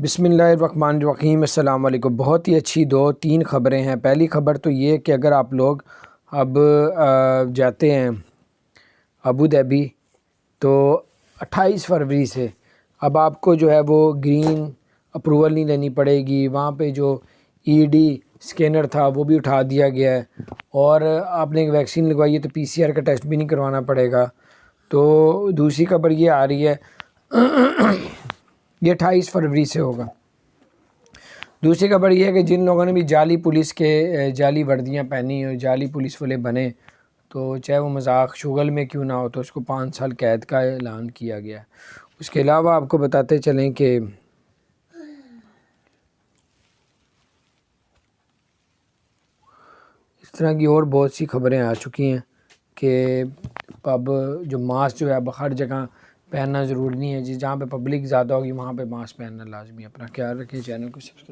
بسم اللہ الرحمن الرحیم۔ السلام علیکم۔ بہت ہی اچھی دو تین خبریں ہیں۔ پہلی خبر تو یہ کہ اگر آپ لوگ اب جاتے ہیں ابو ظہبی تو 28 فروری سے اب آپ کو جو ہے وہ گرین اپروول نہیں لینی پڑے گی۔ وہاں پہ جو ای ڈی اسکینر تھا وہ بھی اٹھا دیا گیا ہے، اور آپ نے ویکسین لگوائی ہے تو پی سی آر کا ٹیسٹ بھی نہیں کروانا پڑے گا۔ تو دوسری خبر یہ آ رہی ہے یہ 28 فروری سے ہوگا۔ دوسری خبر یہ ہے کہ جن لوگوں نے بھی جعلی پولیس کے جعلی وردیاں پہنی اور جعلی پولیس والے بنے، تو چاہے وہ مذاق شغل میں کیوں نہ ہو، تو اس کو 5 سال قید کا اعلان کیا گیا ہے۔ اس کے علاوہ آپ کو بتاتے چلیں کہ اس طرح کی اور بہت سی خبریں آ چکی ہیں کہ اب جو ماسک جو ہے اب ہر جگہ پہننا ضروری نہیں ہے، جہاں پہ پبلک زیادہ ہوگی وہاں پہ ماسک پہننا لازمی ہے۔ اپنا خیال رکھیں، چینل کو سبسکرائب